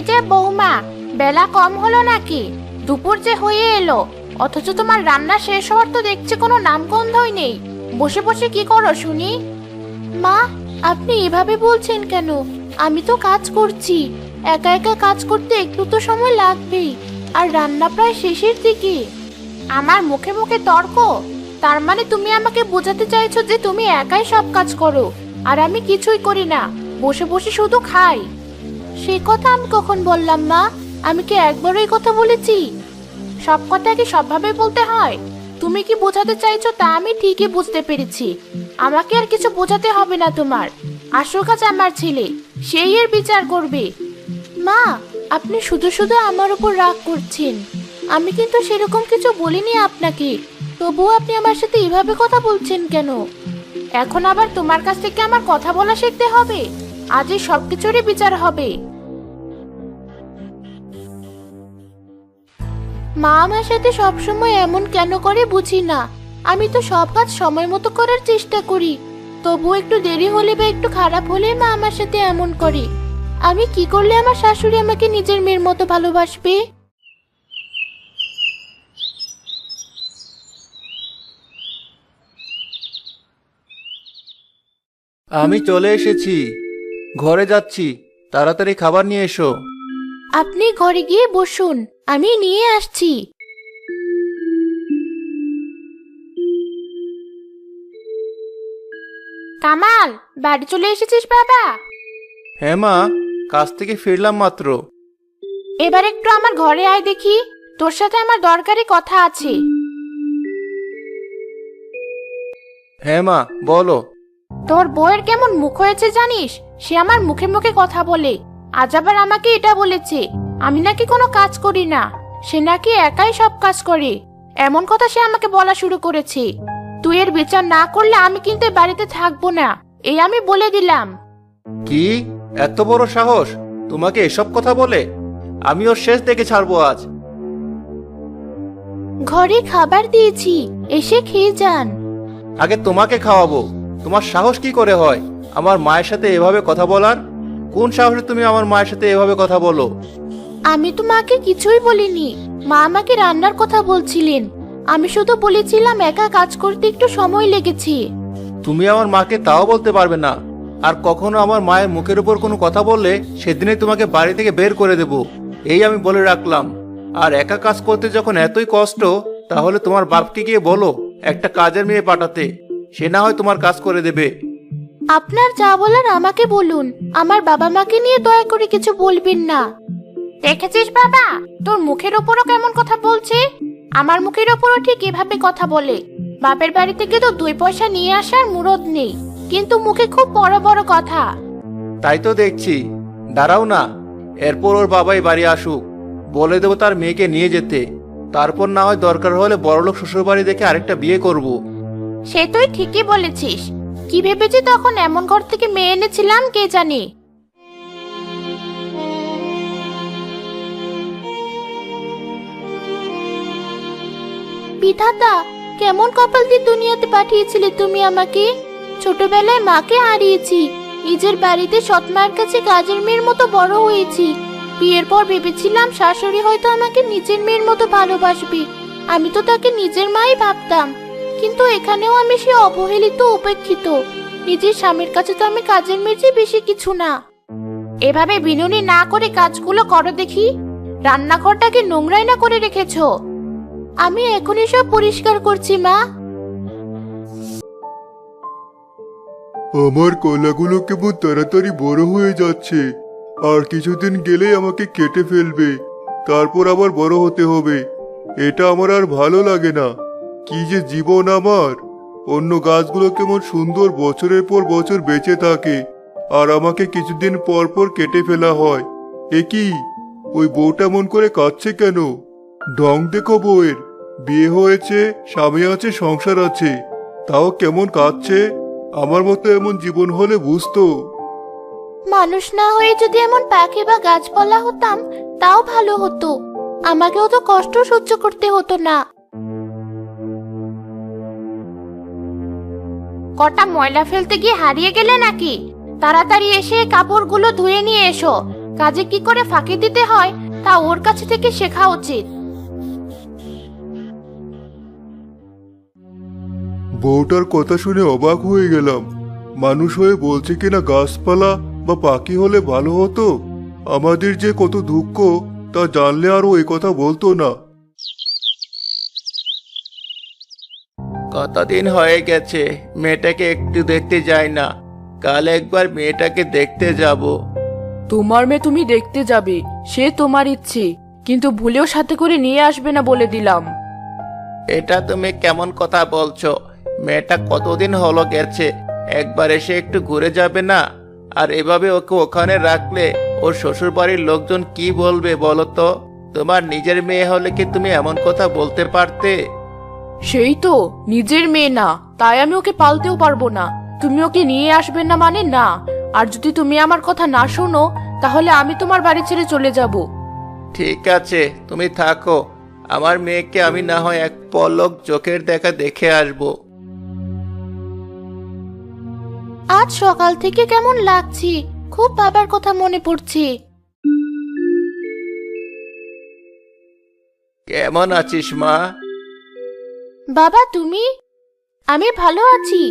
যে বৌমা, বেলা কম হলো নাকি? দুপুর যে হয়ে এলো, অথচ তোমার রান্না শেষ হওয়ার তো দেখছি কোনো নামগন্ধই নেই। বসে বসে কি করো শুনি? মা, আপনি এভাবে বলছেন কেন? আমি তো কাজ করছি। একা একা কাজ করতে একটু তো সময় লাগবেই, আর রান্না প্রায় শেষের দিকে। আমার মুখে মুখে তর্ক? তার মানে তুমি আমাকে বোঝাতে চাইছো যে তুমি একাই সব কাজ করো, আর আমি কিছুই করি না, বসে বসে শুধু খাই? সে কথা আমি কখন বললাম মা? আমি কি একবারও এই কথা বলেছি? সব কথা কি সবভাবে বলতে হয়? তুমি কি বোঝাতে চাইছো তা আমি ঠিকই বুঝতে পেরেছি। আমাকে আর কিছু বোঝাতে হবে না তোমার। আসল কাজ আমার ছেলে, সেই এর বিচার করবে। মা, আপনি শুধু শুধু আমার উপর রাগ করছেন। আমি কিন্তু সেরকম কিছু বলিনি আপনাকে। তবুও আপনি আমার সাথে এভাবে কথা বলছেন কেন? এখন আবার তোমার কাছ থেকে আমার কথা বলা শিখতে হবে? আজই সবকিছুরই বিচার হবে। মা আমার সাথে সবসময় এমন কেন করে বুঝি না। আমি তো সব কাজ সময় মতো করার চেষ্টা করি, তবু একটু দেরি হলে বা একটু খারাপ হলে মা আমার সাথে এমন করে। আমি কি করলে আমার শাশুড়ি আমাকে নিজের মেয়ের মতো ভালোবাসবে? আমি চলে এসেছি, ঘরে যাচ্ছি, তাড়াতাড়ি খাবার নিয়ে এসো। আপনি ঘরে গিয়ে বসুন, আমি নিয়ে আসছি। কামাল, বাড়ি চলে এসেছিস বাবা? হ্যাঁ মা, কাজ থেকে ফিরলাম মাত্র। এবার একটু আমার ঘরে আয় দেখি, তোর সাথে আমার দরকারি কথা আছে। হ্যাঁ মা, বলো। তোর বউয়ের কেমন মুখ হয়েছে জানিস? সে আমার মুখে মুখে কথা বলে। আজ আবার আমাকে এটা বলেছে আমি নাকি কোনো কাজ করি না, সে নাকি একাই সব কাজ করে। এমন কথা সে আমাকে বলা শুরু করেছে। তুই এর বিচার না করলে আমি কিন্তু এই বাড়িতে থাকবো না, এই আমি বলে দিলাম। কি এত বড় সাহস তোমাকে এসব কথা বলে? আমি ওর শেষ দেখে ছাড়বো আজ। ঘরে খাবার দিয়েছি, এসে খেয়ে যান। আগে তোমাকে খাওয়াবো। তোমার সাহস কি করে হয় আমার মায়ের সাথে এভাবে কথা বলার? কোন সাহসে তুমি আমার মায়ের সাথে এভাবে কথা বলো? আমি তো মাকে কিছুই বলিনি। মা আমাকে রান্নার কথা বলছিলেন, আমি শুধু বলেছিলাম একা কাজ করতে একটু সময় লেগেছে। তুমি আমার মাকে তাও বলতে পারবে না। আর কখনো আমার মায়ের মুখের উপর কোনো কথা বললে সেদিনই তোমাকে বাড়ি থেকে বের করে দেব, এই আমি বলে রাখলাম। আর একা কাজ করতে যখন এতই কষ্ট, তাহলে তোমার বাপকে গিয়ে বলো একটা কাজের মেয়ে পাঠাতে, সে না হয় তোমার কাজ করে দেবে। আপনার যা বলার আমাকে বলুন, আমার বাবা মাকে নিয়ে দয়া করে কিছু বলবেন না। দেখেছিস বাবা, তোর মুখের ওপরও কেমন কথা বলছে? আমার মুখের ওপরও ঠিক এভাবে কথা বলে। বাপের বাড়ি থেকে তো 2 পয়সা নিয়ে আসার মুরদ নেই, কিন্তু মুখে খুব বড় বড় কথা। তাই তো দেখছি। দাঁড়াও না, এরপর ওর বাবাই বাড়ি আসুক, বলে দেবো তার মেয়েকে নিয়ে যেতে। তারপর না হয় দরকার হলে বড়লোক শ্বশুর বাড়ি দেখে আরেকটা বিয়ে করব। সে তুই ঠিকই বলেছিস। কি ভেবেছি তখন এমন ঘর থেকে মেয়ে এনেছিলাম কে জানে। বিধাতা, কেমন কপাল দিয়ে দুনিয়াতে পাঠিয়েছিলে তুমি আমাকে। ছোটবেলায় মাকে হারিয়েছি, নিজের বাড়িতে সৎ মায়ের কাছে কাজের মেয়ের মতো বড় হয়েছি। বিয়ের পর ভেবেছিলাম শাশুড়ি হয়তো আমাকে নিজের মেয়ের মতো ভালোবাসবে, আমি তো তাকে নিজের মাই ভাবতাম। কিন্তু এখানেও আমি সে অবহেলিত, উপেক্ষিত। নিজের স্বামীর কাছে তো আমি কাজের মেয়ের চেয়ে বেশি কিছু না। এভাবে বিনুনি না করে কাজগুলো করো দেখি। রান্নাঘরটাকে নোংরাই না করে রেখেছো। আমি এখনই সব পরিষ্কার করছি মা। আমার কলাগুলো কেমন তাড়াতাড়ি বড় হয়ে যাচ্ছে, আর কিছুদিন গেলেই আমাকে কেটে ফেলবে, তারপর আবার বড় হতে হবে। এটা আমার আর ভালো লাগে না। কি যে জীবন আমার! অন্য গাছগুলো কেমন সুন্দর বছরের পর বছর বেঁচে থাকে, আর আমাকে কিছুদিন পর পর কেটে ফেলা হয়। এ কি, ওই বউটা মন করে কাঁদছে কেন? ঢং দেখো বউয়ের, বিয়ে হয়েছে, স্বামী আছে, সংসার আছে, তাও কেমন কাঁদছে। আমার মতো এমন জীবন হলে বুঝতো। মানুষ না হয়ে যদি এমন পাখি বা গাছপালা হতাম তাও ভালো হতো, আমাকেও তো কষ্ট সহ্য করতে হতো না। কটা ময়লা ফেলতে গিয়ে হারিয়ে গেলে নাকি? তাড়াতাড়ি এসে কাপড়গুলো ধুয়ে নিয়ে এসো, কাজে কি করে ফাঁকি দিতে হয় তা ওর কাছে থেকে শেখা উচিত। বউটার কথা শুনে অবাক হয়ে গেলাম। মানুষ হয়ে বলছে কিনা গাছপালা বা পাখি হলে ভালো হতো। আমাদের যে কত দুঃখ তা জানলে আর ও এই কথা বলতো না। কতদিন হয়ে গেছে মেয়েটাকে একটু দেখতে যাই না। কাল একবার মেয়েটাকে দেখতে যাব। তোমার মেয়ে তুমি দেখতে যাবে, সে তোমার ইচ্ছে, কিন্তু ভুলেও সাথে করে নিয়ে আসবে না বলে দিলাম। এটা তুমি কেমন কথা বলছো? মেয়েটা কতদিন হলো গেছে, একবার এসে একটু ঘুরে যাবে না? আর এভাবে ওকে ওখানে রাখলে ওর শ্বশুর বাড়ির লোকজন কি বলবে বলো তো? তোমার নিজের মেয়ে হলে কি তুমি এমন কথা বলতে পারতে? সেই তো, নিজের মেয়ে না, তাই আমি ওকে পালতেও পারবো না। তুমি ওকে নিয়ে আসবে না মানে না। আর যদি তুমি আমার কথা না শোনো, তাহলে আমি তোমার বাড়ি ছেড়ে চলে যাব। ঠিক আছে, তুমি থাকো। আমার মেয়েকে আমি না হয় এক পলক চোখের দেখা দেখে আসবো। আজ সকাল থেকে কেমন লাগছে, খুব বাবার কথা মনে পড়ছে। কেমন আছিস মা? বাবা তুমি? আমি ভালো আছি।